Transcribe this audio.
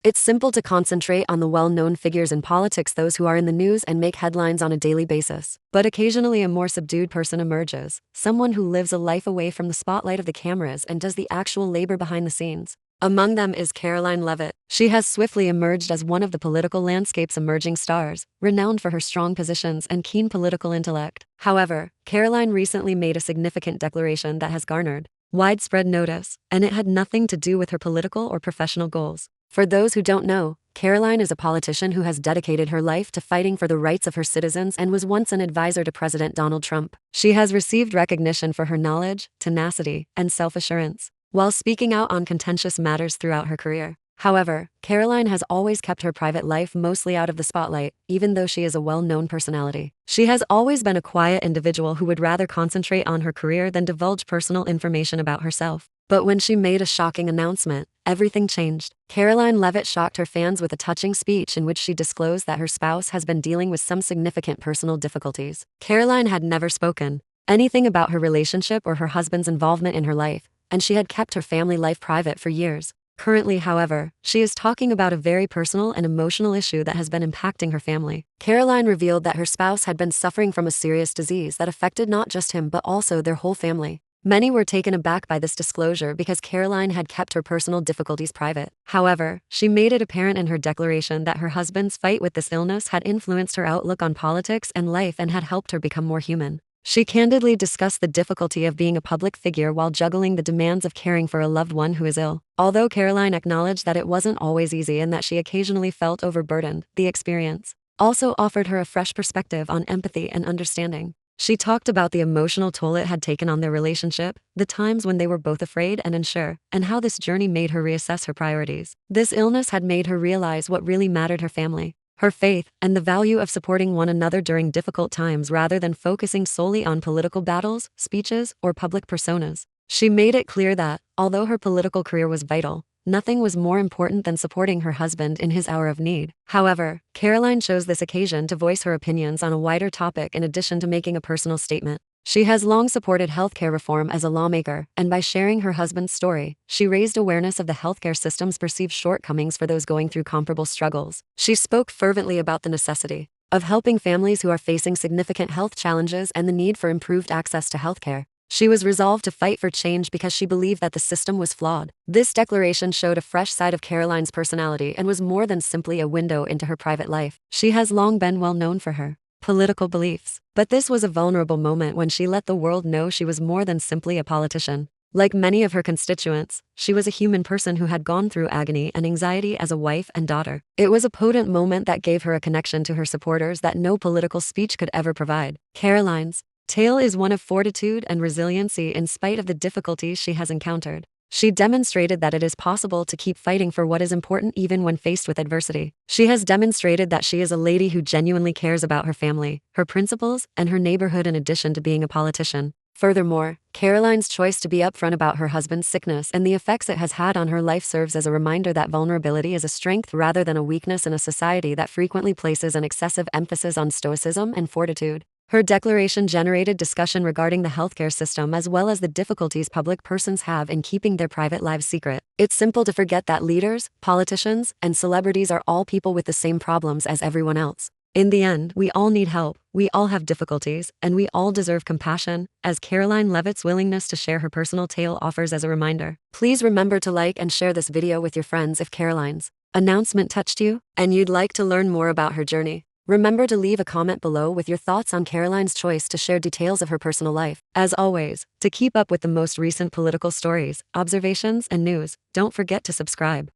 It's simple to concentrate on the well-known figures in politics, those who are in the news and make headlines on a daily basis. But occasionally a more subdued person emerges, someone who lives a life away from the spotlight of the cameras and does the actual labor behind the scenes. Among them is Karoline Leavitt. She has swiftly emerged as one of the political landscape's emerging stars, renowned for her strong positions and keen political intellect. However, Karoline recently made a significant declaration that has garnered widespread notice, and it had nothing to do with her political or professional goals. For those who don't know, Karoline is a politician who has dedicated her life to fighting for the rights of her citizens and was once an advisor to President Donald Trump. She has received recognition for her knowledge, tenacity, and self-assurance, while speaking out on contentious matters throughout her career. However, Karoline has always kept her private life mostly out of the spotlight, even though she is a well-known personality. She has always been a quiet individual who would rather concentrate on her career than divulge personal information about herself. But when she made a shocking announcement, everything changed. Karoline Leavitt shocked her fans with a touching speech in which she disclosed that her spouse has been dealing with some significant personal difficulties. Karoline had never spoken anything about her relationship or her husband's involvement in her life, and she had kept her family life private for years. Currently, however, she is talking about a very personal and emotional issue that has been impacting her family. Karoline revealed that her spouse had been suffering from a serious disease that affected not just him but also their whole family. Many were taken aback by this disclosure because Karoline had kept her personal difficulties private. However, she made it apparent in her declaration that her husband's fight with this illness had influenced her outlook on politics and life and had helped her become more human. She candidly discussed the difficulty of being a public figure while juggling the demands of caring for a loved one who is ill. Although Karoline acknowledged that it wasn't always easy and that she occasionally felt overburdened, the experience also offered her a fresh perspective on empathy and understanding. She talked about the emotional toll it had taken on their relationship, the times when they were both afraid and unsure, and how this journey made her reassess her priorities. This illness had made her realize what really mattered: her family, her faith, and the value of supporting one another during difficult times rather than focusing solely on political battles, speeches, or public personas. She made it clear that, although her political career was vital, nothing was more important than supporting her husband in his hour of need. However, Karoline chose this occasion to voice her opinions on a wider topic in addition to making a personal statement. She has long supported healthcare reform as a lawmaker, and by sharing her husband's story, she raised awareness of the healthcare system's perceived shortcomings for those going through comparable struggles. She spoke fervently about the necessity of helping families who are facing significant health challenges and the need for improved access to healthcare. She was resolved to fight for change because she believed that the system was flawed. This declaration showed a fresh side of Karoline's personality and was more than simply a window into her private life. She has long been well known for her political beliefs, but this was a vulnerable moment when she let the world know she was more than simply a politician. Like many of her constituents, she was a human person who had gone through agony and anxiety as a wife and daughter. It was a potent moment that gave her a connection to her supporters that no political speech could ever provide. Karoline's tale is one of fortitude and resiliency in spite of the difficulties she has encountered. She demonstrated that it is possible to keep fighting for what is important even when faced with adversity. She has demonstrated that she is a lady who genuinely cares about her family, her principles, and her neighborhood in addition to being a politician. Furthermore, Karoline's choice to be upfront about her husband's sickness and the effects it has had on her life serves as a reminder that vulnerability is a strength rather than a weakness in a society that frequently places an excessive emphasis on stoicism and fortitude. Her declaration generated discussion regarding the healthcare system as well as the difficulties public persons have in keeping their private lives secret. It's simple to forget that leaders, politicians, and celebrities are all people with the same problems as everyone else. In the end, we all need help, we all have difficulties, and we all deserve compassion, as Karoline Leavitt's willingness to share her personal tale offers as a reminder. Please remember to like and share this video with your friends if Karoline's announcement touched you, and you'd like to learn more about her journey. Remember to leave a comment below with your thoughts on Karoline's choice to share details of her personal life. As always, to keep up with the most recent political stories, observations, and news, don't forget to subscribe.